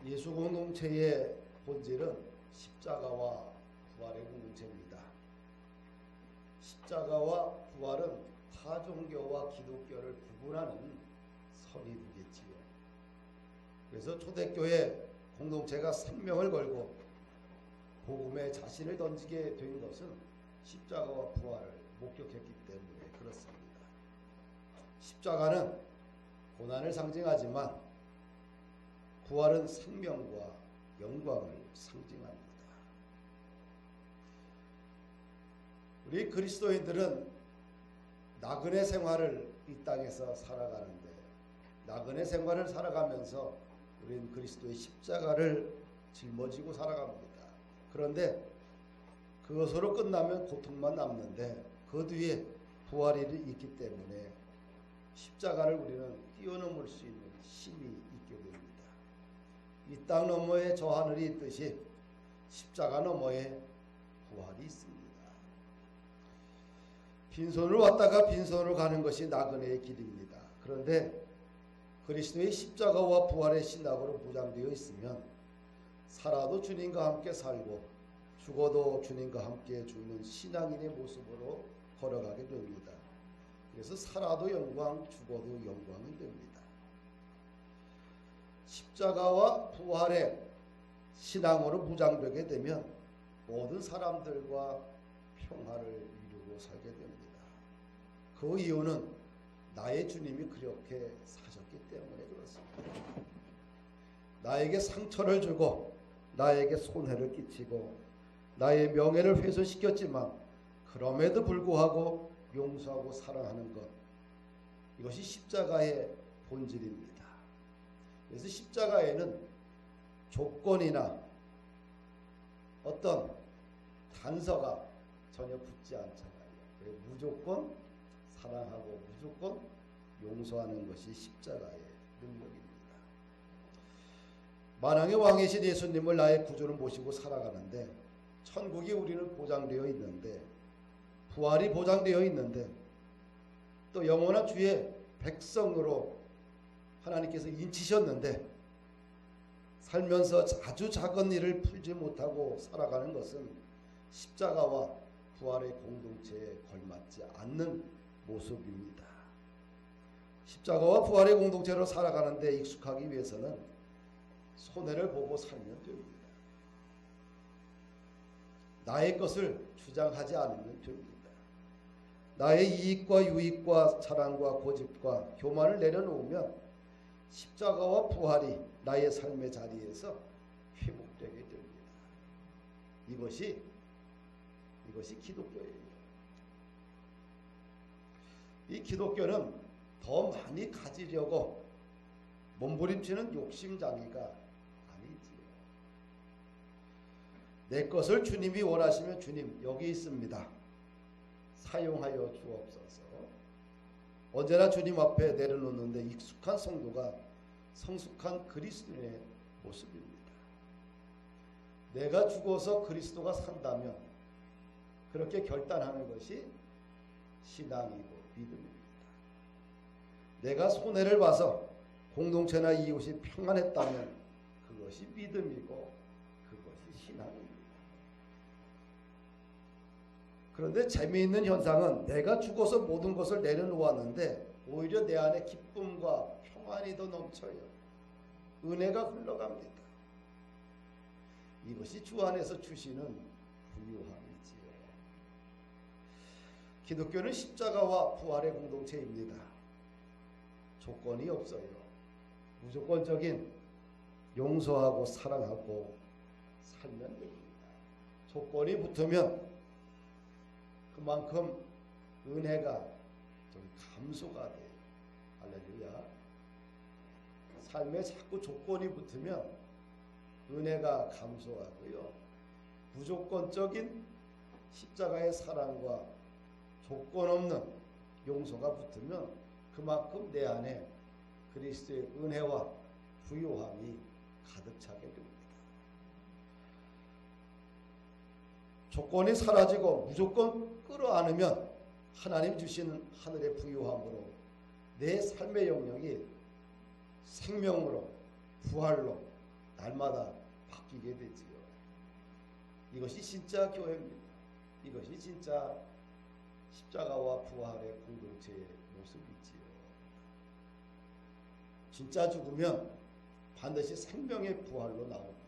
예수 공동체의 본질은 십자가와 부활의 공동체입니다. 십자가와 부활은 타 종교와 기독교를 구분하는 선이 되겠지요. 그래서 초대교회 공동체가 생명을 걸고 복음에 자신을 던지게 된 것은 십자가와 부활을 목격했기 때문에 그렇습니다. 십자가는 고난을 상징하지만 부활은 생명과 영광을 상징합니다. 우리 그리스도인들은 나그네 생활을 이 땅에서 살아가는데, 나그네 생활을 살아가면서 우리는 그리스도의 십자가를 짊어지고 살아갑니다. 그런데 그것으로 끝나면 고통만 남는데 그 뒤에 부활이 있기 때문에 십자가를 우리는 뛰어넘을 수 있는 힘이 있게 됩니다. 이 땅 너머에 저 하늘이 있듯이 십자가 너머에 부활이 있습니다. 빈손으로 왔다가 빈손으로 가는 것이 나그네의 길입니다. 그런데 그리스도의 십자가와 부활의 신학으로 무장되어 있으면 살아도 주님과 함께 살고 죽어도 주님과 함께 죽는 신앙인의 모습으로 걸어가게 됩니다. 그래서 살아도 영광, 죽어도 영광이 됩니다. 십자가와 부활의 신앙으로 무장되게 되면 모든 사람들과 평화를 이루고 살게 됩니다. 그 이유는 나의 주님이 그렇게 사셨기 때문에 그렇습니다. 나에게 상처를 주고 나에게 손해를 끼치고 나의 명예를 훼손시켰지만 그럼에도 불구하고 용서하고 사랑하는 것, 이것이 십자가의 본질입니다. 그래서 십자가에는 조건이나 어떤 단서가 전혀 붙지 않잖아요. 무조건 사랑하고 무조건 용서하는 것이 십자가의 능력입니다. 만왕의 왕이신 예수님을 나의 구주로 모시고 살아가는데 천국이 우리는 보장되어 있는데, 부활이 보장되어 있는데, 또 영원한 주의 백성으로 하나님께서 인치셨는데 살면서 아주 작은 일을 풀지 못하고 살아가는 것은 십자가와 부활의 공동체에 걸맞지 않는 모습입니다. 십자가와 부활의 공동체로 살아가는데 익숙하기 위해서는 손해를 보고 살면 됩니다. 나의 것을 주장하지 않으면 됩니다. 나의 이익과 유익과 자랑과 고집과 교만을 내려놓으면 십자가와 부활이 나의 삶의 자리에서 회복되게 됩니다. 이것이 기독교예요. 이 기독교는 더 많이 가지려고 몸부림치는 욕심장애가 아니지요. 내 것을 주님이 원하시면 주님 여기 있습니다. 사용하여 주옵소서. 언제나 주님 앞에 내려놓는데 익숙한 성도가 성숙한 그리스도인의 모습입니다. 내가 죽어서 그리스도가 산다면 그렇게 결단하는 것이 신앙이고 믿음입니다. 내가 손해를 봐서 공동체나 이웃이 평안했다면 그것이 믿음이고 그것이 신앙입니다. 그런데 재미있는 현상은 내가 죽어서 모든 것을 내려놓았는데 오히려 내 안에 기쁨과 평안이 더 넘쳐요. 은혜가 흘러갑니다. 이것이 주 안에서 주시는 부유함이지요. 기독교는 십자가와 부활의 공동체입니다. 조건이 없어요. 무조건적인 용서하고 사랑하고 살면 됩니다. 조건이 붙으면 그만큼 은혜가 좀 감소가 돼요. 할렐루야. 삶에 자꾸 조건이 붙으면 은혜가 감소하고요. 무조건적인 십자가의 사랑과 조건 없는 용서가 붙으면 그만큼 내 안에 그리스도의 은혜와 부요함이 가득 차게 됩니다. 조건이 사라지고 무조건 끌어안으면 하나님 주시는 하늘의 부요함으로 내 삶의 영역이 생명으로 부활로 날마다 바뀌게 되지요. 이것이 진짜 교회입니다. 이것이 진짜 십자가와 부활의 공동체의 모습이지요. 진짜 죽으면 반드시 생명의 부활로 나옵니다.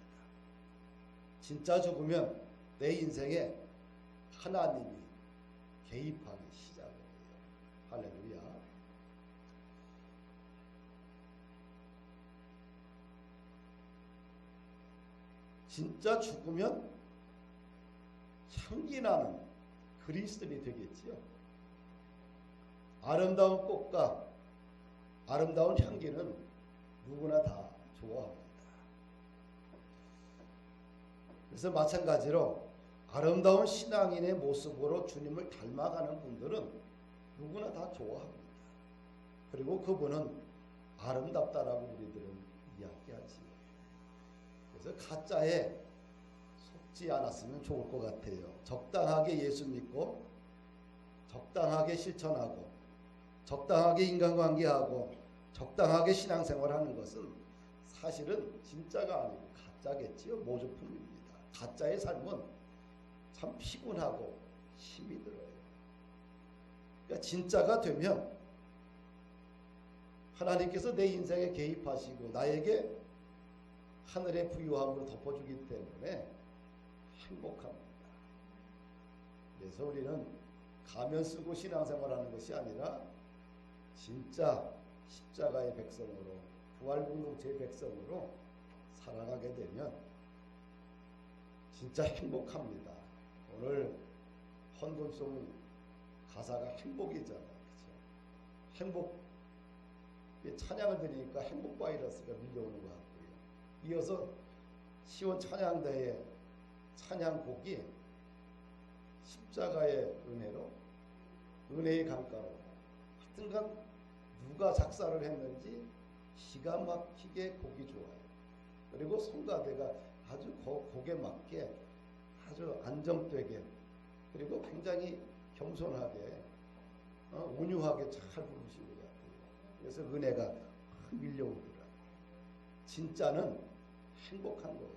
진짜 죽으면 내 인생에 하나님이 개입하기 시작해요. 할렐루야. 진짜 죽으면 향기나는 그리스도인이 되겠지요. 아름다운 꽃과 아름다운 향기는 누구나 다 좋아합니다. 그래서 마찬가지로 아름다운 신앙인의 모습으로 주님을 닮아가는 분들은 누구나 다 좋아합니다. 그리고 그분은 아름답다라고 우리들은 이야기하지요. 그래서 가짜에 속지 않았으면 좋을 것 같아요. 적당하게 예수 믿고 적당하게 실천하고 적당하게 인간관계하고 적당하게 신앙생활하는 것은 사실은 진짜가 아니고 가짜겠지요. 모조품입니다. 가짜의 삶은 참 피곤하고 힘이 들어요. 그러니까 진짜가 되면 하나님께서 내 인생에 개입하시고 나에게 하늘의 부유함으로 덮어주기 때문에 행복합니다. 그래서 우리는 가면 쓰고 신앙생활하는 것이 아니라 진짜 십자가의 백성으로 부활공동체의 백성으로 살아가게 되면 진짜 행복합니다. 오늘 헌금송 가사가 행복이잖아요. 그렇죠? 행복, 찬양을 드리니까 행복 바이러스가 밀려오는 것 같고요. 이어서 시온 찬양대의 찬양곡이 십자가의 은혜로 은혜의 강가로 하여튼간 누가 작사를 했는지 기가 막히게 곡이 좋아요. 그리고 성가대가 아주 곡에 맞게 아주 안정되게 그리고 굉장히 겸손하게 온유하게 잘 부르시는 것 같아요. 그래서 은혜가 확 밀려오더라고요. 진짜는 행복한 거예요.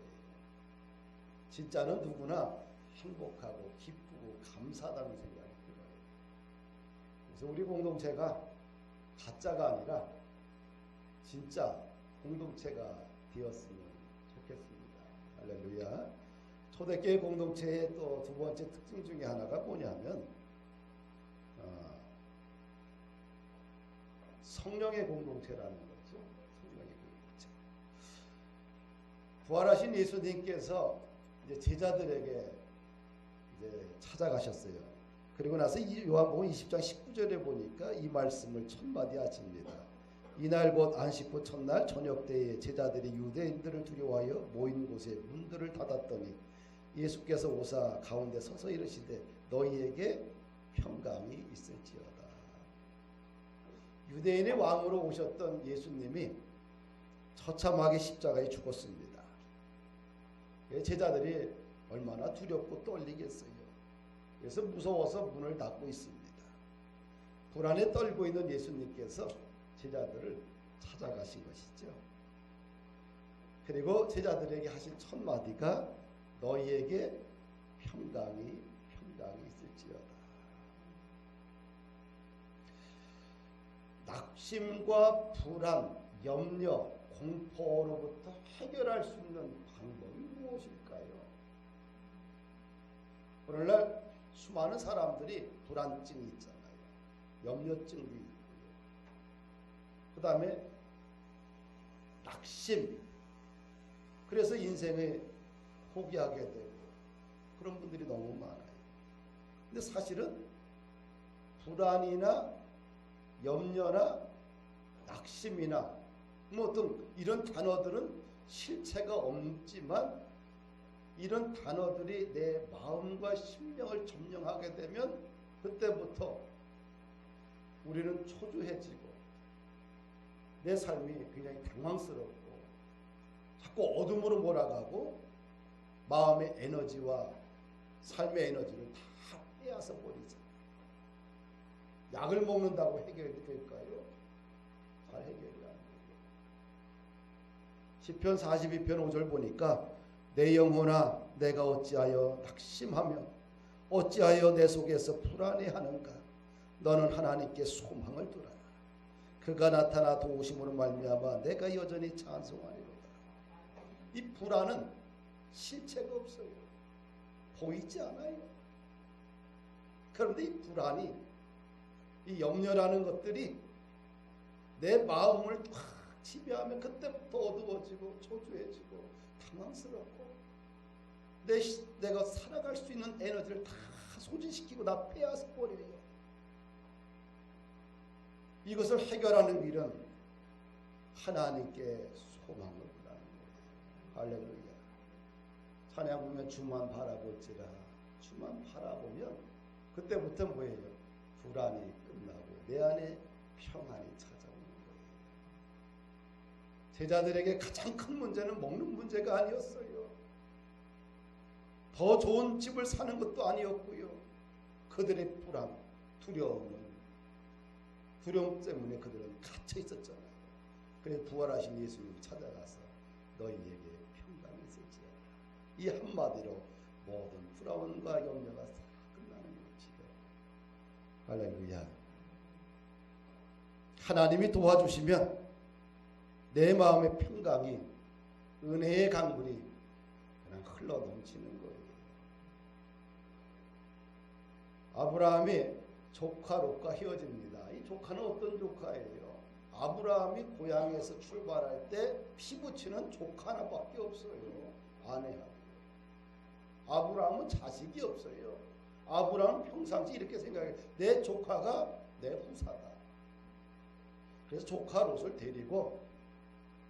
진짜는 누구나 행복하고 기쁘고 감사하다는 생각이 들어요. 그래서 우리 공동체가 가짜가 아니라 진짜 공동체가 되었으면 좋겠습니다. 할렐루야. 초대교회 공동체의 또 두 번째 특징 중에 하나가 뭐냐면 성령의 공동체라는 거죠. 성령의 공동체. 부활하신 예수님께서 이제 제자들에게 이제 찾아가셨어요. 그리고 나서 요한복음 20장 19절에 보니까 이 말씀을 첫마디 하십니다. 이날 곧 안식 후 첫날 저녁 때에 제자들이 유대인들을 두려워하여 모인 곳에 문들을 닫았더니 예수께서 오사 가운데 서서 이르시되 너희에게 평강이 있을지어다. 유대인의 왕으로 오셨던 예수님이 처참하게 십자가에 죽었습니다. 제자들이 얼마나 두렵고 떨리겠어요. 그래서 무서워서 문을 닫고 있습니다. 불안에 떨고 있는 예수님께서 제자들을 찾아가신 것이죠. 그리고 제자들에게 하신 첫 마디가 너희에게 평강이 있을지어다. 낙심과 불안, 염려, 공포로부터 해결할 수 있는 방법이 무엇일까요? 오늘날 수많은 사람들이 불안증이 있잖아요. 염려증도 있고요. 그 다음에 낙심. 그래서 인생을 포기하게 되고 그런 분들이 너무 많아요. 근데 사실은 불안이나 염려나 낙심이나 뭐 어떤 이런 단어들은 실체가 없지만 이런 단어들이 내 마음과 심령을 점령하게 되면 그때부터 우리는 초조해지고 내 삶이 굉장히 당황스럽고 자꾸 어둠으로 몰아가고 마음의 에너지와 삶의 에너지를 다 빼앗아 버리죠. 약을 먹는다고 해결이 될까요? 잘 해결이 안 돼요. 시편 42편 5절 보니까 내 영혼아 내가 어찌하여 낙심하며 어찌하여 내 속에서 불안해하는가. 너는 하나님께 소망을 두라. 그가 나타나 도우심으로 말미암아 내가 여전히 찬송하리로다. 이 불안은 실체가 없어요. 보이지 않아요. 그런데 이 불안이, 이 염려라는 것들이 내 마음을 확 지배하면 그때부터 어두워지고 초조해지고 당황스럽고 내가 살아갈 수 있는 에너지를 다 소진시키고 나 빼앗아 버려요. 이것을 해결하는 길은 하나님께 소망을 두라는 거예요. 할렐루야. 찬양 보면 주만 바라볼지라. 주만 바라보면 그때부터 뭐예요? 불안이 끝나고 내 안에 평안이 찾아오는 거예요. 제자들에게 가장 큰 문제는 먹는 문제가 아니었어요. 더 좋은 집을 사는 것도 아니었고요. 그들의 불안, 두려움 때문에 그들은 갇혀 있었잖아요. 그래서 부활하신 예수님이 찾아가서 너희에게 평강이 있을지어다. 이 한마디로 모든 불안과 염려가 다 끝나는 것이죠. 할렐루야. 하나님이 도와주시면 내 마음의 평강이 은혜의 강물이 그냥 흘러 넘치는 거예요. 아브라함이 조카 롯과 헤어집니다. 이 조카는 어떤 조카예요? 아브라함이 고향에서 출발할 때 피부치는 조카 하나밖에 없어요. 아내하고. 아브라함은 자식이 없어요. 아브라함은 평상시 이렇게 생각해요. 내 조카가 내 후사다. 그래서 조카 롯을 데리고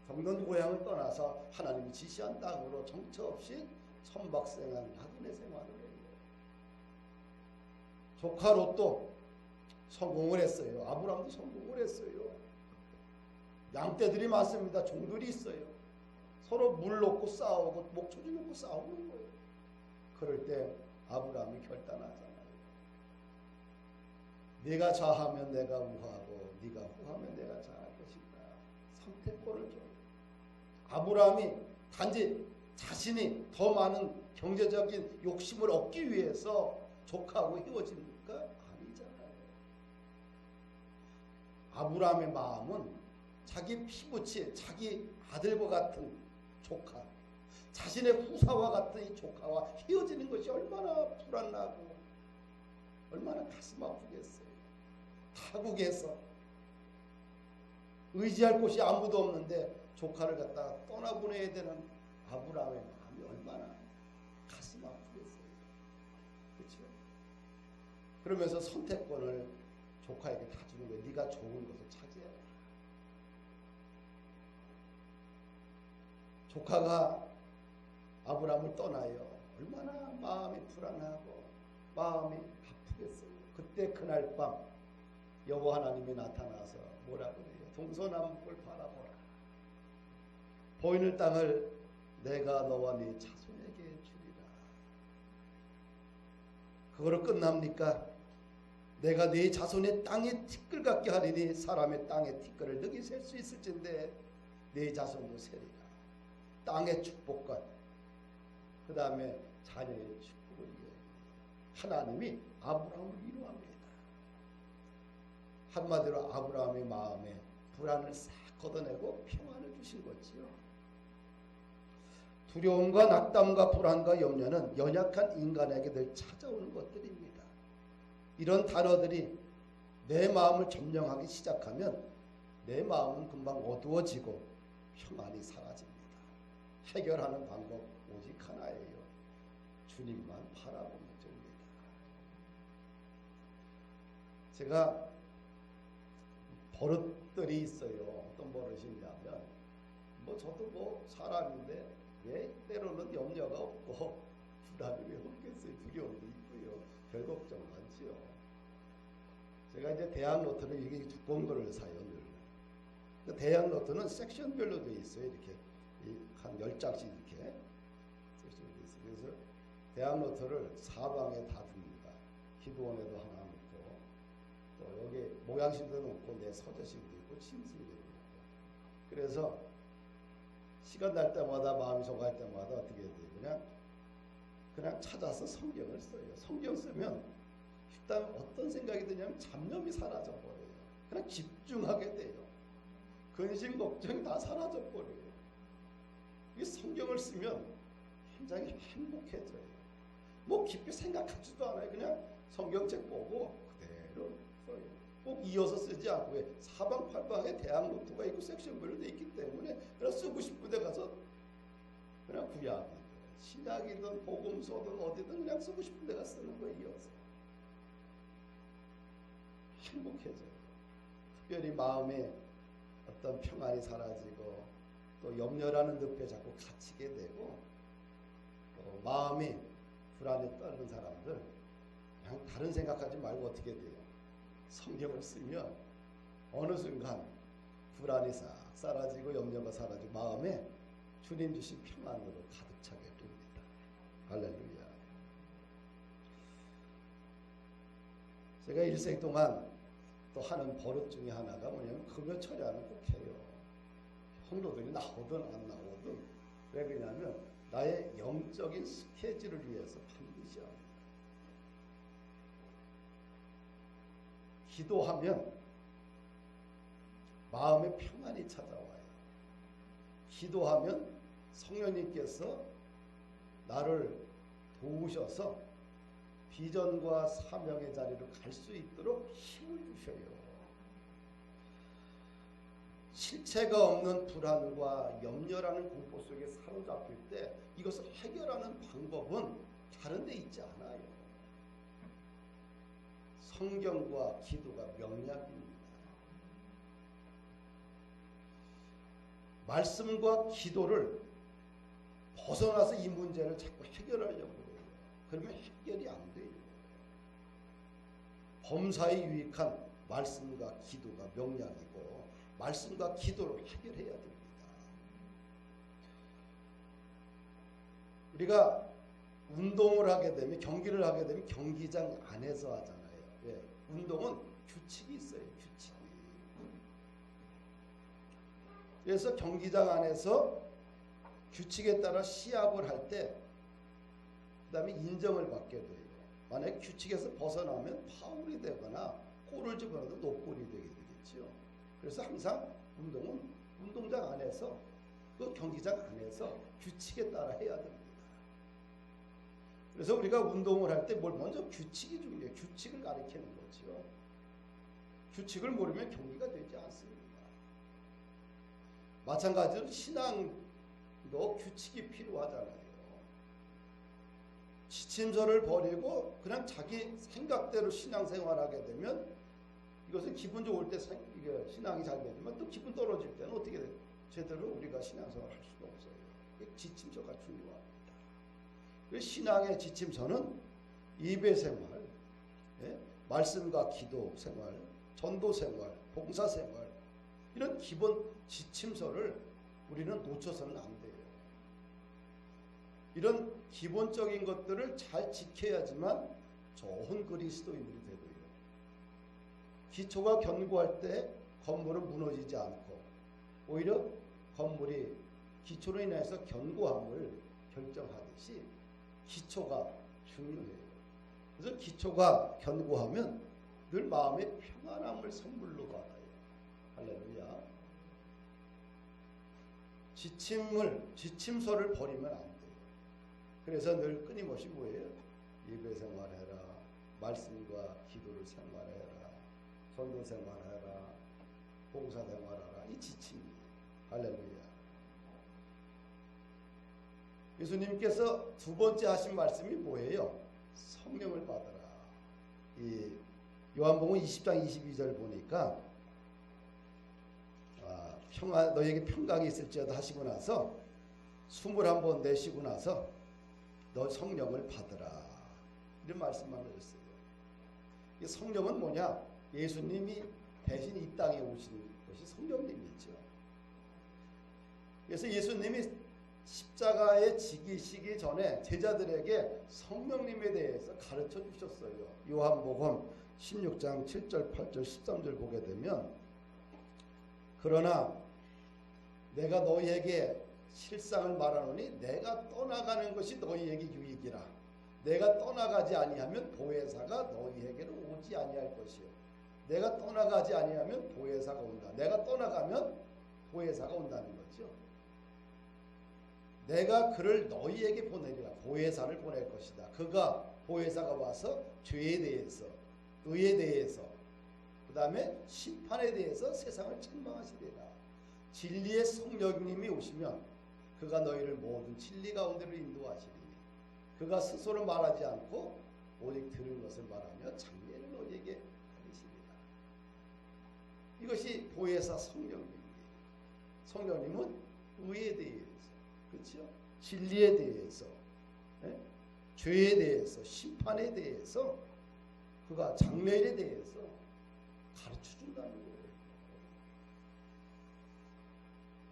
정든 고향을 떠나서 하나님이 지시한 땅으로 정처 없이 천박생활 나그네 생활을 해요. 조카 롯도 성공을 했어요. 아브라함도 성공을 했어요. 양떼들이 많습니다. 종들이 있어요. 서로 물 놓고 싸우고 목초지 놓고 싸우는 거예요. 그럴 때 아브라함이 결단하잖아요. 네가 좌하면 내가 우하고 네가 후하면 내가 좌할 것이다. 선택권을 줘요. 아브라함이 단지 자신이 더 많은 경제적인 욕심을 얻기 위해서 조카하고 헤어집니까? 아니잖아요. 아브라함의 마음은 자기 피부치, 자기 아들과 같은 조카, 자신의 후사와 같은 이 조카와 헤어지는 것이 얼마나 불안하고 얼마나 가슴 아프겠어요. 타국에서 의지할 곳이 아무도 없는데 조카를 갖다가 떠나보내야 되는 아브라함의 마음이 얼마나 가슴 아프겠어요. 그렇죠? 그러면서 선택권을 조카에게 다 주는 거예요. 네가 좋은 것을 차지해라. 조카가 아브라함을 떠나요. 얼마나 마음이 불안하고 마음이 아프겠어요. 그때 그날 밤 여호와 하나님이 나타나서 뭐라고 그래요? 동서남북을 바라보라. 보이는 땅을 내가 너와 네 자손에게 주리라. 그거로 끝납니까? 내가 네 자손의 땅에 티끌 같게 하리니 사람의 땅에 티끌을 너희 셀 수 있을진데 네 자손도 세리라. 땅의 축복과 그 다음에 자녀의 축복을 위해 하나님이 아브라함을 위로합니다. 한마디로 아브라함의 마음에 불안을 싹 걷어내고 평안을 주신 거지요. 두려움과 낙담과 불안과 염려는 연약한 인간에게 늘 찾아오는 것들입니다. 이런 단어들이 내 마음을 점령하기 시작하면 내 마음은 금방 어두워지고 평안이 사라집니다. 해결하는 방법 오직 하나예요. 주님만 바라보면 됩니다. 제가 버릇들이 있어요. 어떤 버릇이 있냐면 저도 사람인데 왜 때로는 염려가 없고 불안이 왜 없겠어요. 두려움도 있고요. 별 걱정 많지요. 제가 이제 대학 노트를 이게 두꺼운 거를 사요. 늘. 대학 노트는 섹션별로 되어 있어요. 이렇게 한 10장씩 이렇게 섹션이 되어 있어요. 그래서 대학 노트를 사방에 다 둡니다. 기도원에도 하나 놓고 또 여기 모양실도 놓고 내 서재실도 있고 침실도 있고. 그래서 시간 날 때마다 마음이 속할 때마다 어떻게 해야 돼요? 그냥 찾아서 성경을 써요. 성경 쓰면 일단 어떤 생각이 드냐면 잡념이 사라져 버려요. 그냥 집중하게 돼요. 근심 걱정이 다 사라져 버려요. 이 성경을 쓰면 굉장히 행복해져요. 뭐 깊이 생각하지도 않아요. 그냥 성경책 보고 그대로 써요. 꼭 이어서 쓰지 않고 왜 사방팔방에 대학 노트가 있고 섹션별로 돼 있기 때문에 그냥 쓰고 싶은 데 가서 그냥 구약이든 신약이든 복음서든 어디든 그냥 쓰고 싶은 데가 쓰는 거예요. 이어서 행복해져요. 특별히 마음에 어떤 평안이 사라지고 또 염려라는 늪에 자꾸 갇히게 되고 또 마음이 불안에 떨는 사람들 그냥 다른 생각하지 말고 어떻게 돼요? 성경을 쓰면 어느 순간 불안이 싹 사라지고 염려가 사라지고 마음에 주님 주신 평안으로 가득 차게 됩니다. 할렐루야. 제가 일생 동안 또 하는 버릇 중에 하나가 뭐냐면 금요 철야는 꼭 해요. 성도들이 나오든 안 나오든. 왜 그러냐면 나의 영적인 스케줄을 위해서 반드시 합니다. 기도하면 마음의 평안이 찾아와요. 기도하면 성령님께서 나를 도우셔서 비전과 사명의 자리로 갈 수 있도록 힘을 주셔요. 실체가 없는 불안과 염려라는 공포 속에 사로잡힐 때 이것을 해결하는 방법은 다른 데 있지 않아요. 성경과 기도가 명약입니다. 말씀과 기도를 벗어나서 이 문제를 자꾸 해결하려고 해요. 그러면 해결이 안 돼요. 범사에 유익한 말씀과 기도가 명약이고 말씀과 기도로 해결해야 됩니다. 우리가 운동을 하게 되면 경기를 하게 되면 경기장 안에서 하잖아요. 왜? 운동은 규칙이 있어요. 규칙이. 그래서 경기장 안에서 규칙에 따라 시합을 할 때 그다음에 인정을 받게 돼요. 만약에 규칙에서 벗어나면 파울이 되거나 골을 집어넣어도 노골이 되게 되겠죠. 그래서 항상 운동은 운동장 안에서 그 경기장 안에서 규칙에 따라 해야 됩니다. 그래서 우리가 운동을 할 때 뭘 먼저 규칙이 중요해요. 규칙을 가리키는 거죠. 규칙을 모르면 경기가 되지 않습니다. 마찬가지로 신앙도 규칙이 필요하잖아요. 지침서를 버리고 그냥 자기 생각대로 신앙생활하게 되면 이것은 기분 좋을 때 이게 신앙이 잘 되지만 또 기분 떨어질 때는 어떻게 돼요? 제대로 우리가 신앙생활을 할 수가 없어요. 지침서가 중요합니다. 신앙의 지침서는 예배 생활, 말씀과 기도 생활, 전도 생활, 봉사 생활 이런 기본 지침서를 우리는 놓쳐서는 안 돼요. 이런 기본적인 것들을 잘 지켜야지만 좋은 그리스도인들이 되고요. 기초가 견고할 때 건물은 무너지지 않고 오히려 건물이 기초로 인해서 견고함을 결정하듯이 기초가 중요해요. 그래서 기초가 견고하면 늘 마음의 평안함을 선물로 받아요. 할렐루야. 지침서를 버리면 안 돼요. 그래서 늘 끊임없이 뭐예요? 예배 생활해라. 말씀과 기도를 생활해라. 전도 생활해라. 봉사 생활하라. 이 지침이에요. 할렐루야. 예수님께서 두 번째 하신 말씀이 뭐예요? 성령을 받으라. 이 요한복음 20장 22절 보니까 너에게 평강이 있을지어다 하시고 나서 숨을 한번 내쉬고 나서 너 성령을 받으라. 이런 말씀만 하셨어요. 이 성령은 뭐냐? 예수님이 대신 이 땅에 오신 것이 성령님이죠. 그래서 예수님이 십자가에 지기시기 전에 제자들에게 성령님에 대해서 가르쳐 주셨어요. 요한복음 16장 7절, 8절, 13절 보게 되면 그러나 내가 너희에게 실상을 말하노니 내가 떠나가는 것이 너희에게 유익이라. 내가 떠나가지 아니하면 보혜사가 너희에게로 오지 아니할 것이요. 내가 떠나가지 아니하면 보혜사가 온다. 내가 떠나가면 보혜사가 온다는 거죠. 내가 그를 너희에게 보내리라. 보혜사를 보낼 것이다. 그가 보혜사가 와서 죄에 대해서, 의에 대해서, 그 다음에 심판에 대해서 세상을 책망하시리라. 진리의 성령님이 오시면 그가 너희를 모든 진리 가운데로 인도하시리니 그가 스스로 말하지 않고 오직 들은 것을 말하며 장례를 너희에게 하시리라. 이것이 보혜사 성령님이에요. 성령님은 의에 대해서, 그렇죠? 진리에 대해서, 죄에 대해서, 심판에 대해서, 그가 장례에 대해서 가르쳐 준다는 거예요.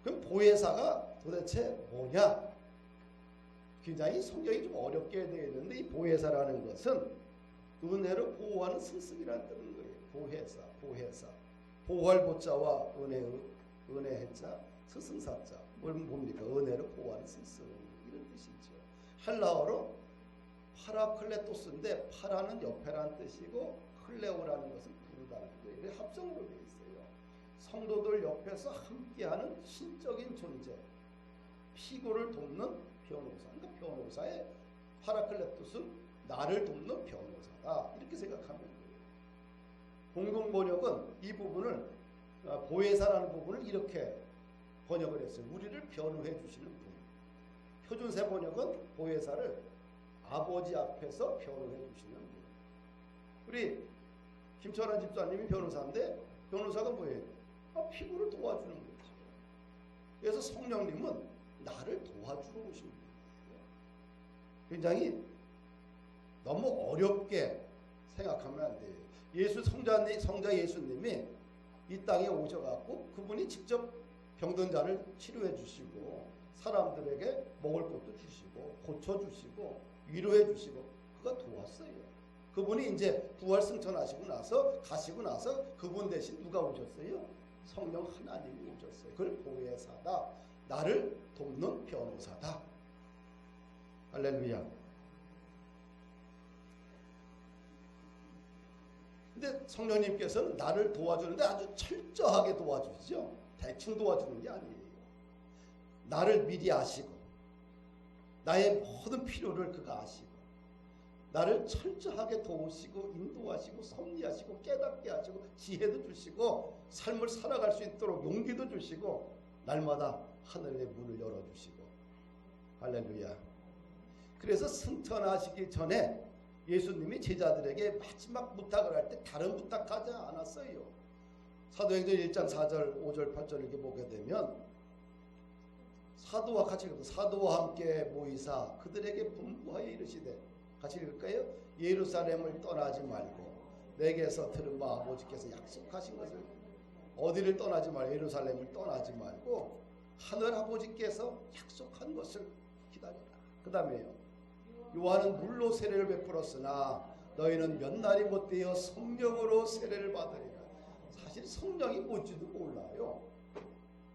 그럼 보혜사가 도대체 뭐냐? 굉장히 성경이 좀 어렵게 되어 있는데 이 보혜사라는 것은 은혜로 보호하는 스승이라는 뜻인 거예요. 보혜사, 보혜사. 보호할 보자와 은혜해자, 스승사자. 뭡니까? 은혜로 보호하는 스승. 이런 뜻이죠. 헬라어로 파라클레토스인데 파라는 옆에라는 뜻이고 클레오라는 것은 부르다는 거예요. 합성으로 되어 있어요. 성도들 옆에서 함께하는 신적인 존재, 피고를 돕는 변호사. 그러니까 변호사의 파라클레토스는 나를 돕는 변호사다. 이렇게 생각하면 돼요. 공동 번역은 이 부분을 보혜사라는 부분을 이렇게 번역을 했어요. 우리를 변호해 주시는 분. 표준세 번역은 보혜사를 아버지 앞에서 변호해 주시는 분. 우리 김철환 집사님이 변호사인데 변호사가 뭐예요? 피고를 도와주는 거죠. 그래서 성령님은 나를 도와주러 오신 분이에요. 굉장히 너무 어렵게 생각하면 안 돼요. 성자 예수님이 이 땅에 오셔갖고 그분이 직접 병든 자를 치료해 주시고 사람들에게 먹을 것도 주시고 고쳐주시고 위로해 주시고 그가 도왔어요. 그분이 이제 부활 승천하시고 나서 가시고 나서 그분 대신 누가 오셨어요? 성령 하나님이 오셨어요. 그걸 보혜사다. 나를 돕는 변호사다. 할렐루야. 근데 성령님께서는 나를 도와주는데 아주 철저하게 도와주시죠. 대충 도와주는 게 아니에요. 나를 미리 아시고 나의 모든 필요를 그가 아시고 나를 철저하게 도우시고 인도하시고 섭리하시고 깨닫게 하시고 지혜도 주시고 삶을 살아갈 수 있도록 용기도 주시고 날마다 하늘의 문을 열어주시고 할렐루야. 그래서 승천하시기 전에 예수님이 제자들에게 마지막 부탁을 할 때 다른 부탁하지 않았어요. 사도행전 1장 4절 5절 8절 이렇게 보게 되면 사도와 같이 사도와 함께 모이사 그들에게 분부하여 이르시되 같이 읽을까요? 예루살렘을 떠나지 말고 내게서 들은 바 아버지께서 약속하신 것을 어디를 떠나지 말고 예루살렘을 떠나지 말고 하늘 아버지께서 약속한 것을 기다려라. 그 다음에요. 요한은 물로 세례를 베풀었으나 너희는 몇 날이 못되어 성령으로 세례를 받으리라. 사실 성령이 뭔지도 몰라요.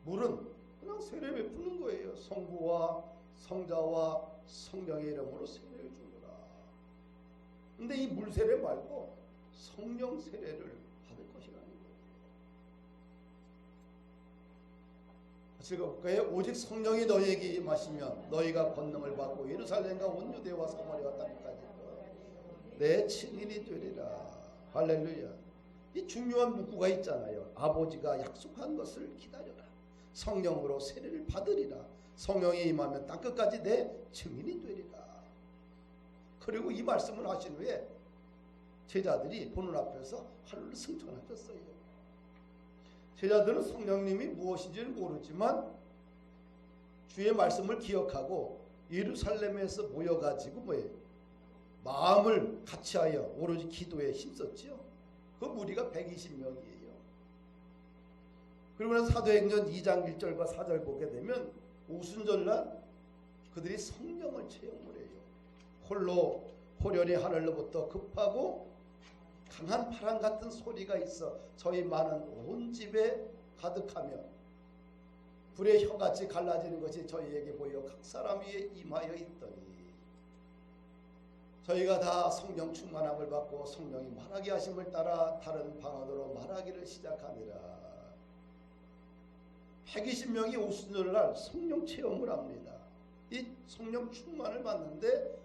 물은 그냥 세례 베푸는 거예요. 성부와 성자와 성령의 이름으로 세례를 주노라. 근데 이 물 세례 말고 성령 세례를 받을 것이라는 거예요. 같이 읽어볼까요? 오직 성령이 너희에게 임하시면 너희가 권능을 받고 예루살렘과 온 유대와 사마리아와 땅까지 내 증인이 되리라. 할렐루야. 이 중요한 문구가 있잖아요. 아버지가 약속한 것을 기다려라. 성령으로 세례를 받으리라. 성령이 임하면 땅끝까지 내 증인이 되리라. 그리고 이 말씀을 하신 후에 제자들이 보는 앞에서 하늘로 승천하셨어요. 제자들은 성령님이 무엇인지는 모르지만 주의 말씀을 기억하고 예루살렘에서 모여가지고 마음을 같이하여 오로지 기도에 힘썼지요. 그 무리가 120명이에요. 그리고 나서 사도행전 2장 1절과 4절 보게 되면 오순절날 그들이 성령을 체험을 해요. 홀로 호련히 하늘로부터 급하고 강한 바람 같은 소리가 있어 저희 많은 온 집에 가득하며 불의 혀같이 갈라지는 것이 저희에게 보여 각 사람 위에 임하여 있더니 저희가 다 성령 충만함을 받고 성령이 말하게 하심을 따라 다른 방언으로 말하기를 시작하니라. 120명이 오순절날 성령 체험을 합니다. 이 성령 충만을 받는데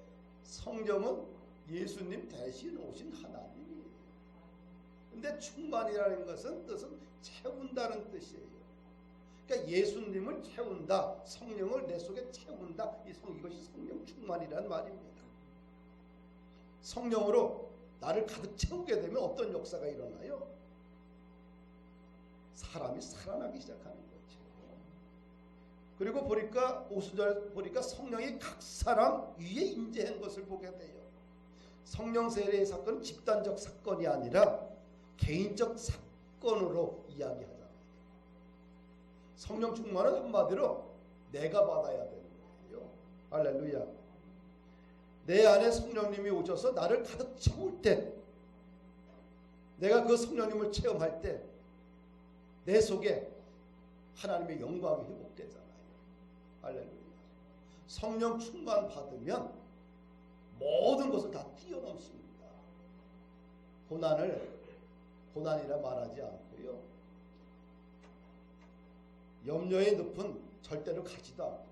성령은 예수님 대신 오신 하나님이에요. 근데 충만이라는 것은 뜻은 채운다는 뜻이에요. 그러니까 예수님을 채운다, 성령을 내 속에 채운다. 이것이 성령 충만이라는 말입니다. 성령으로 나를 가득 채우게 되면 어떤 역사가 일어나요? 사람이 살아나기 시작하는 거죠. 그리고 보니까 오순절 보니까 성령이 각 사람 위에 임재한 것을 보게 돼요. 성령 세례의 사건은 집단적 사건이 아니라 개인적 사건으로 이야기하잖아요. 성령 충만은 한마디로 내가 받아야 되는 거예요. 할렐루야. 내 안에 성령님이 오셔서 나를 가득 채울 때, 내가 그 성령님을 체험할 때 내 속에 하나님의 영광이 회복되잖아요. 할렐루야. 성령 충만 받으면 모든 것을 다 뛰어넘습니다. 고난이라 말하지 않고요. 염려의 늪은 절대로 가지도 않고요.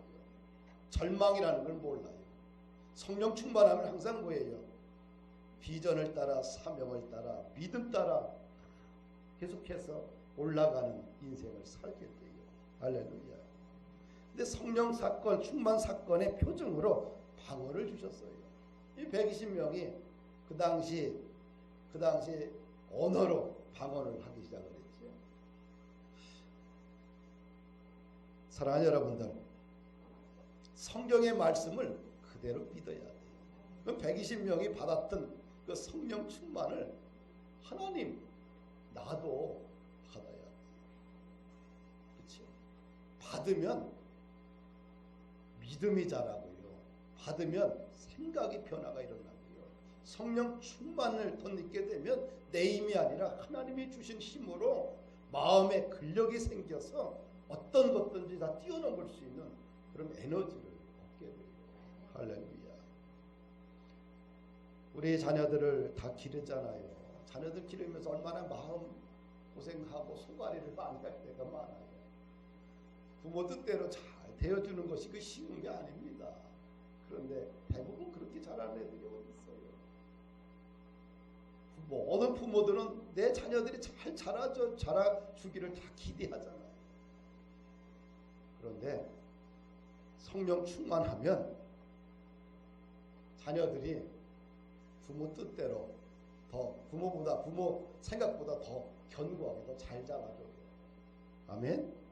절망이라는 걸 몰라요. 성령 충만하면 항상 뭐예요? 비전을 따라, 사명을 따라, 믿음 따라 계속해서 올라가는 인생을 살게 돼요. 할렐루야. 근데 성령 사건, 충만 사건의 표징으로 방언을 주셨어요. 이 120명이 그 당시 언어로 방언을 하기 시작을 했죠. 사랑하는 여러분들, 성경의 말씀을 그대로 믿어야 돼요. 120명이 받았던 그 성령 충만을 하나님, 나도 받아야 돼요. 그렇죠? 받으면 믿음이 자라고요. 받으면 생각이 변화가 일어나고요. 성령 충만을 덧입게 되면 내 힘이 아니라 하나님이 주신 힘으로 마음에 근력이 생겨서 어떤 것든지 다 뛰어넘을 수 있는 그런 에너지를 얻게 돼요. 할렐루야. 우리 자녀들을 다 기르잖아요. 자녀들 기르면서 얼마나 마음 고생하고 소가리를 많이 할 때가 많아요. 부모 뜻대로 잘 되어주는 것이 그 쉬운 게 아닙니다. 그런데 대부분 그렇게 잘하는 애들이 어디 있어요. 모든 부모들은 내 자녀들이 잘 자라주기를 다 기대하잖아요. 그런데 성령 충만하면 자녀들이 부모 뜻대로 더 부모 생각보다 더 견고하게 더 잘 자라줘요. 아멘.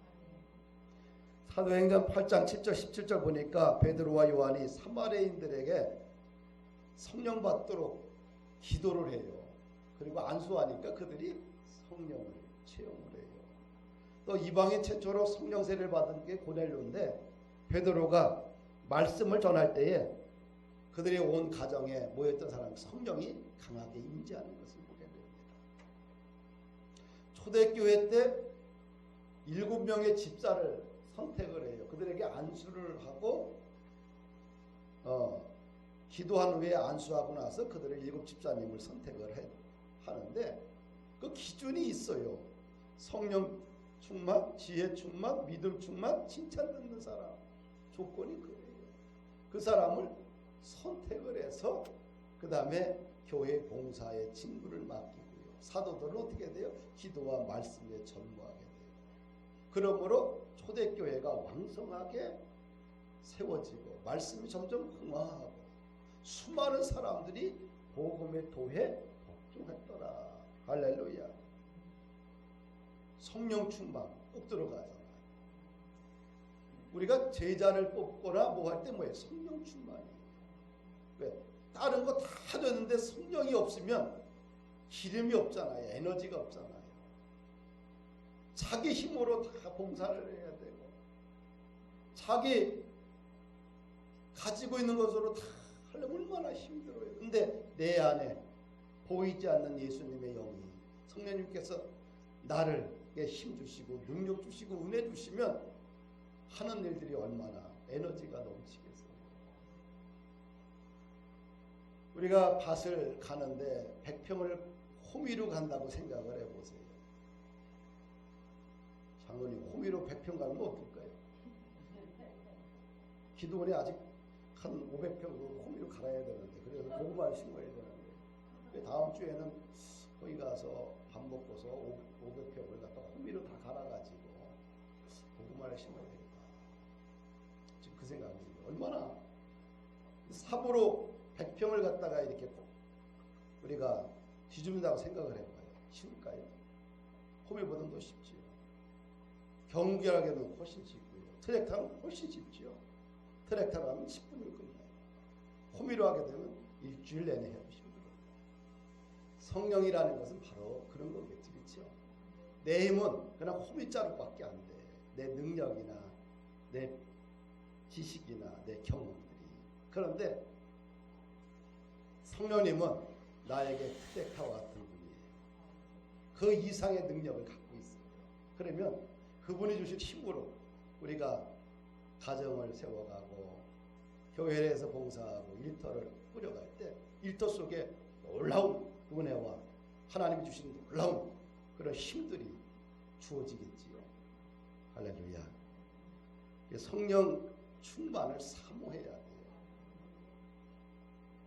사도행전 8장 7절 17절 보니까 베드로와 요한이 사마리아인들에게 성령 받도록 기도를 해요. 그리고 안수하니까 그들이 성령을 체험을 해요. 또 이방인 최초로 성령 세례를 받은 게 고넬료인데 베드로가 말씀을 전할 때에 그들이 온 가정에 모였던 사람 성령이 강하게 임재하는 것을 보게 됩니다. 초대교회 때 7명의 집사를 선택을 해요. 그들에게 안수를 하고 기도한 후에 안수하고 나서 그들의 7 집사님을 선택을 하는데 그 기준이 있어요. 성령 충만, 지혜 충만, 믿음 충만, 칭찬 듣는 사람. 조건이 그래요. 그 사람을 선택을 해서 그 다음에 교회 봉사에 직무를 맡기고요. 사도들은 어떻게 돼요? 기도와 말씀에 전무하게 돼요. 그러므로 초대교회가 왕성하게 세워지고 말씀이 점점 흥황하고 수많은 사람들이 복음의 도에 복종했더라. 할렐루야. 성령 충만 꼭 들어가잖아요. 우리가 제자를 뽑거나 뭐 할 때 뭐예요? 성령 충만이에요. 왜? 다른 거 다 되는데 성령이 없으면 기름이 없잖아요. 에너지가 없잖아요. 자기 힘으로 다 봉사를 해야 되고 자기 가지고 있는 것으로 다 하려면 얼마나 힘들어요. 근데 내 안에 보이지 않는 예수님의 영이 성령님께서 나를 힘 주시고 능력 주시고 은혜 주시면 하는 일들이 얼마나 에너지가 넘치겠어요. 우리가 밭을 가는데 100평을 호미로 간다고 생각을 해보세요. 장로님, 호미로 100평 가면 어떨까요? 기도원에 아직 한 500평 호미로 갈아야 되는데, 그래서 고구마를 심어야 되는데, 다음 주에는 거기 가서 밥 먹고서 500평을 갖다 호미로 다 갈아가지고 고구마를 심어야 되겠다. 지금 그 생각입니다. 얼마나 삽으로 100평을 갖다가 이렇게 우리가 뒤집는다고 생각을 해봐요. 쉬울까요? 호미보다는 더 쉽지요. 경결하게는 훨씬 쉽고요. 트랙터는 훨씬 쉽지요. 트랙터로 하면 10분이면 끝나요. 호미로 하게 되면 일주일 내내 해야 힘들어요. 성령이라는 것은 바로 그런 거겠지, 그렇죠? 내 힘은 그냥 호미자루밖에 안 돼. 내 능력이나 내 지식이나 내 경험들이. 그런데 성령님은 나에게 트랙터와 같은 분이에요. 그 이상의 능력을 갖고 있어요. 그러면 그분이 주신 힘으로 우리가 가정을 세워가고 교회에서 봉사하고 일터를 꾸려갈 때 일터 속에 놀라운 은혜와 하나님이 주신 놀라운 그런 힘들이 주어지겠지요. 할렐루야. 성령 충만을 사모해야 돼요.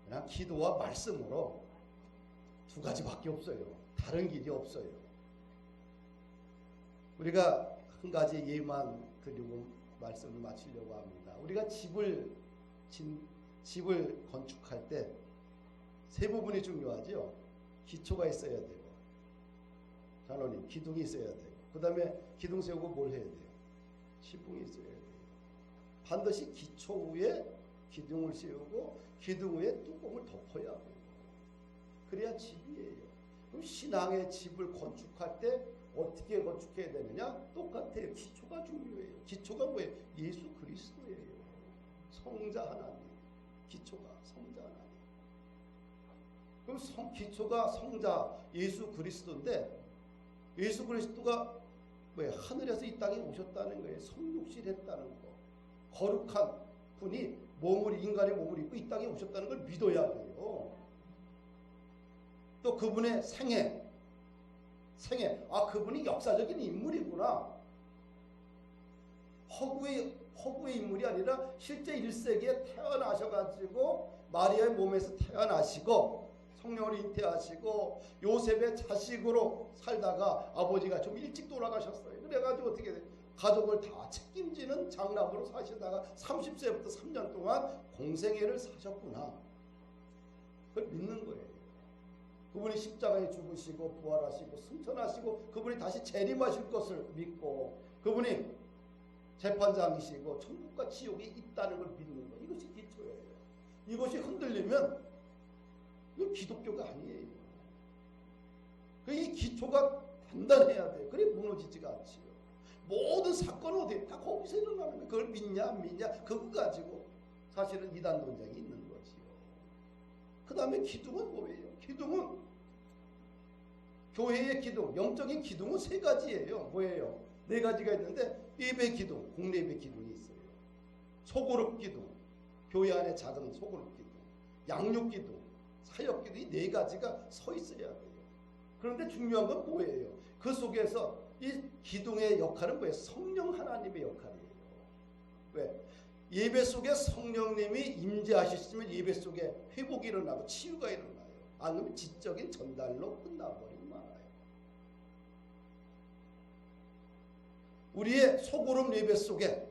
그냥 기도와 말씀으로 두 가지밖에 없어요. 다른 길이 없어요. 우리가 한 가지 예만 드리고 말씀을 마치려고 합니다. 우리가 집을 건축할 때 세 부분이 중요하죠. 기초가 있어야 되고, 장로님, 기둥이 있어야 되고, 그 다음에 기둥 세우고 뭘 해야 돼요? 지붕이 있어야 돼요. 반드시 기초 위에 기둥을 세우고 기둥 위에 뚜껑을 덮어야 돼요. 그래야 집이에요. 그럼 신앙의 집을 건축할 때 어떻게 건축해야 되느냐? 똑같아요. 기초가 중요해요. 기초가 뭐예요? 예수 그리스도예요. 성자 하나님. 기초가 성자 하나님. 그럼 기초가 성자 예수 그리스도인데, 예수 그리스도가 왜 하늘에서 이 땅에 오셨다는 거예요. 성육신 했다는 거. 거룩한 분이 인간의 몸을 입고 이 땅에 오셨다는 걸 믿어야 돼요. 또 그분의 생애, 그분이 역사적인 인물이구나. 허구의 인물이 아니라 실제 1세기에 태어나셔가지고 마리아의 몸에서 태어나시고 성령을 잉태하시고 요셉의 자식으로 살다가 아버지가 좀 일찍 돌아가셨어요. 그래가지고 어떻게 가족을 다 책임지는 장남으로 사시다가 30세부터 3년 동안 공생애를 사셨구나. 그걸 믿는 거예요. 그분이 십자가에 죽으시고 부활하시고 승천하시고 그분이 다시 재림하실 것을 믿고 그분이 재판장이시고 천국과 지옥이 있다는 걸 믿는 거. 이것이 기초예요. 이것이 흔들리면 이건 기독교가 아니에요. 이 기초가 단단해야 돼요. 그래 무너지지가 않지요. 모든 사건은 어디 다 거기서 일어나는 거예요. 그걸 믿냐 안 믿냐 그거 가지고 사실은 이단 논쟁이 있는 거지요. 그 다음에 기둥은 뭐예요? 기둥은 교회의 기둥, 영적인 기둥은 세 가지예요. 뭐예요? 네 가지가 있는데 예배 기둥, 공례 예배 기둥이 있어요. 소그룹 기둥, 교회 안에 작은 소그룹 기둥, 양육 기둥, 사역 기둥, 이 네 가지가 서 있어야 돼요. 그런데 중요한 건 뭐예요? 그 속에서 이 기둥의 역할은 뭐예요? 성령 하나님의 역할이에요. 왜? 예배 속에 성령님이 임재하셨으면 예배 속에 회복이 일어나고 치유가 일어나요. 안 그러면 지적인 전달로 끝나버리고 말아요. 우리의 소그룹 예배 속에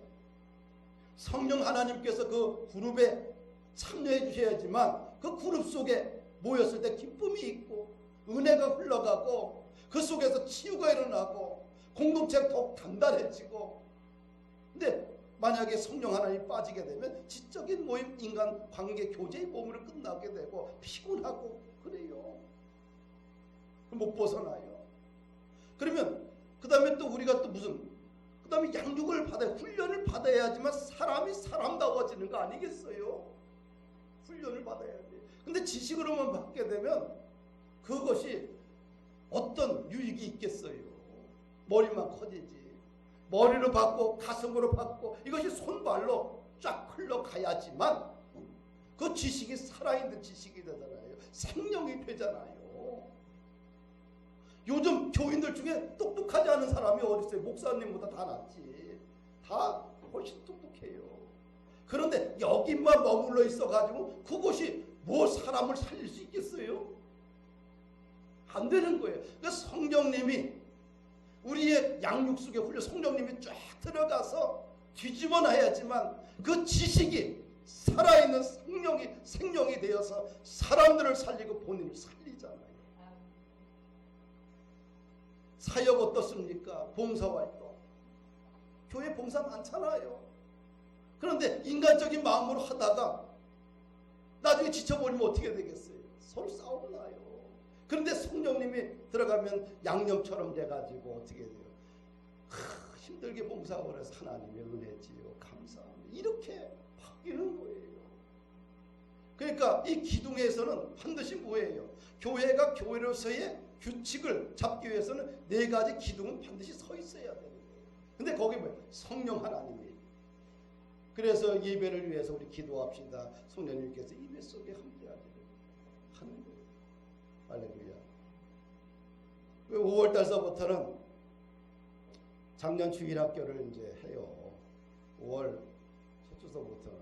성령 하나님께서 그 그룹에 참여해 주셔야지만 그 그룹 속에 모였을 때 기쁨이 있고 은혜가 흘러가고 그 속에서 치유가 일어나고 공동체가 더욱 단단해지고. 근데 만약에 성령 하나님이 빠지게 되면 지적인 모임, 인간 관계, 교제의 몸으로 끝나게 되고 피곤하고 그래요. 못 벗어나요. 그러면 그 다음에 또 우리가 또 그 다음에 양육을 받아야, 훈련을 받아야지만 사람이 사람다워지는 거 아니겠어요? 훈련을 받아야 돼. 근데 지식으로만 받게 되면 그것이 어떤 유익이 있겠어요? 머리만 커지지. 머리로 받고 가슴으로 받고 이것이 손발로 쫙 흘러가야지만 그 지식이 살아있는 지식이 되잖아요. 생명이 되잖아요. 요즘 교인들 중에 똑똑하지 않은 사람이 어디 있어요? 목사님보다 다 낫지. 다 훨씬 똑똑해요. 그런데 여기만 머물러 있어가지고 그것이 뭐 사람을 살릴 수 있겠어요? 안 되는 거예요. 그러니까 성령님이 우리의 양육 속에 훌려 성령님이 쫙 들어가서 뒤집어 놔야지만 그 지식이 살아있는 생명이 되어서 사람들을 살리고 본인을 살리잖아요. 사역 어떻습니까? 봉사활동. 교회 봉사 많잖아요. 그런데 인간적인 마음으로 하다가 나중에 지쳐버리면 어떻게 되겠어요? 서로 싸우고 나요. 그런데 성령님이 들어가면 양념처럼 돼가지고 어떻게 돼요? 힘들게 봉사하고 그래서 하나님의 은혜지요. 감사합니다. 이렇게 바뀌는 거예요. 그러니까 이 기둥에서는 반드시 뭐예요? 교회가 교회로서의 규칙을 잡기 위해서는 네 가지 기둥은 반드시 서 있어야 되는 거예요. 근데 거기 뭐예요? 성령 하나님이. 그래서 예배를 위해서 우리 기도합시다. 성령님께서 예배 속에 함께하기를 하는 거예요. 할렐루야. 5월달서부터는 작년 주일학교를 이제 해요. 5월 첫 주서부터는.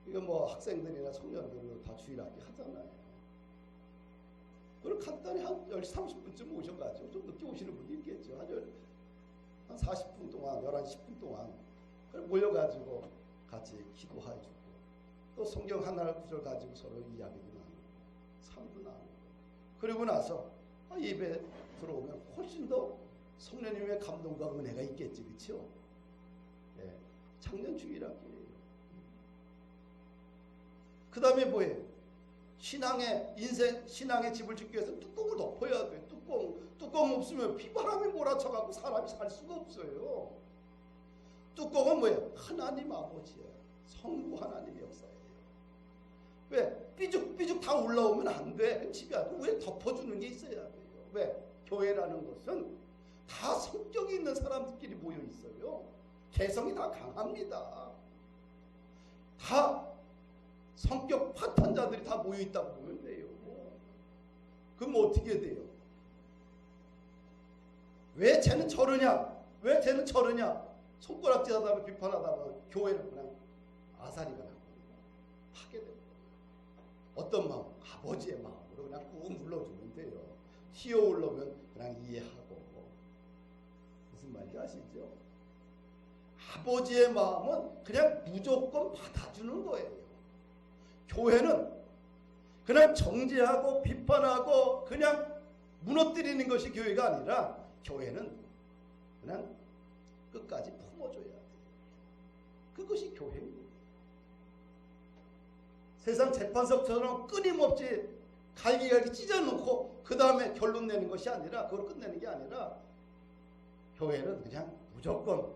이건 뭐 학생들이나 청년들은 다 주일학교 하잖아요. 그걸 간단히 한 10시 30분쯤 오셔가지고 좀 늦게 오시는 분도 있겠죠. 한 40분 동안, 11시 10분 동안 모여가지고 같이 기도해주고 또 성경 하나 구절 가지고 서로 이야기도 나누고 삶도 나누고 그리고 나서 예배 들어오면 훨씬 더 성령님의 감동과 은혜가 있겠지. 그렇죠? 네. 작년 주일학교예요. 그 다음에 뭐예요? 신앙의 집을 짓기 위해서 뚜껑을 덮어야 돼요. 뚜껑 없으면 비바람이 몰아쳐갖고 사람이 살 수가 없어요. 뚜껑은 뭐예요? 하나님 아버지예요. 성부 하나님의 역사예요. 왜? 삐죽삐죽 다 올라오면 안 돼. 집이 안 돼. 왜 덮어주는 게 있어야 돼요? 왜? 교회라는 것은 다 성격이 있는 사람들끼리 모여 있어요. 개성이 다 강합니다. 다 성격 파탄자들이 다 모여 있다고 보면 돼요. 그럼 어떻게 돼요? 왜 쟤는 저러냐? 왜 쟤는 저러냐? 손가락질하다 비판하다 보면 교회를 그냥 아사리가 나고 파괴됩니다. 어떤 마음? 아버지의 마음으로 그냥 꾹 눌러주면 돼요. 튀어 올라오면 그냥 이해하고. 무슨 말인지 아시죠? 아버지의 마음은 그냥 무조건 받아주는 거예요. 교회는 그냥 정죄하고 비판하고 그냥 무너뜨리는 것이 교회가 아니라 교회는 그냥 끝까지 품어줘야 돼요. 그것이 교회입니다. 세상 재판석처럼 끊임없이 갈기갈기 찢어놓고 그 다음에 결론 내는 것이 아니라 그걸 끝내는 게 아니라 교회는 그냥 무조건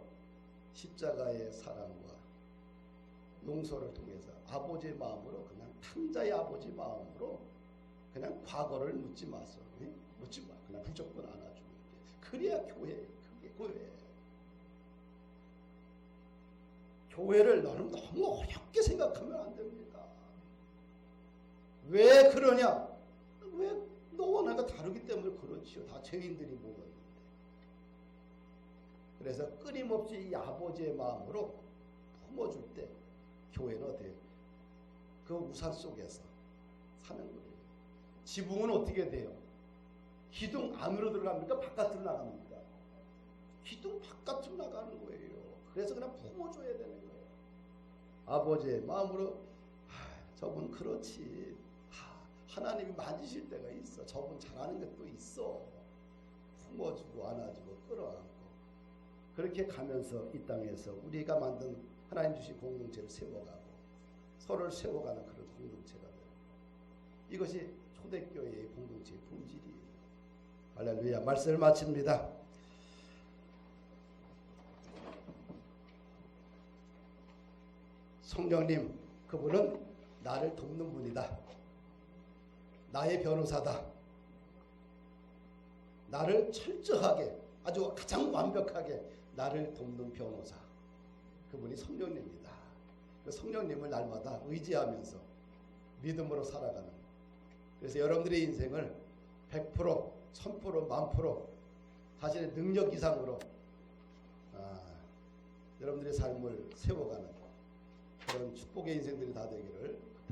십자가의 사랑과 용서를 통해서 아버지의 마음으로 그냥 탕자의 아버지 마음으로 그냥 과거를 묻지 마소. 묻지 마. 그냥 무조건 안아주는 게. 그래야 교회예요. 그게 교회예요. 교회를 너는 너무 어렵게 생각하면 안 됩니다. 왜 그러냐? 왜 너와 내가 다르기 때문에 그렇지요. 다 죄인들이 모였는데. 그래서 끊임없이 이 아버지의 마음으로 품어줄 때 교회는 어때요? 그 우산 속에서 사는 거예요. 지붕은 어떻게 돼요? 기둥 안으로 들어갑니까? 바깥으로 나갑니까? 기둥 바깥으로 나가는 거예요. 그래서 그냥 품어줘야 되는 거예요. 아버지의 마음으로 저분 그렇지. 하나님이 만지실 때가 있어. 저분 잘하는 것도 있어. 품어주고 안아주고 끌어안고 그렇게 가면서 이 땅에서 우리가 만든 하나님 주신 공동체를 세워가고 서로를 세워가는 그런 공동체가 돼요. 이것이 초대교회의 공동체의 본질이에요. 할렐루야. 말씀을 마칩니다. 성령님, 그분은 나를 돕는 분이다. 나의 변호사다. 나를 철저하게 아주 가장 완벽하게 나를 돕는 변호사, 그분이 성령님입니다. 그 성령님을 날마다 의지하면서 믿음으로 살아가는, 그래서 여러분들의 인생을 100%, 1000%, 10,000% 자신의 능력 이상으로 여러분들의 삶을 세워가는 그런 축복의 인생들이 다 되기를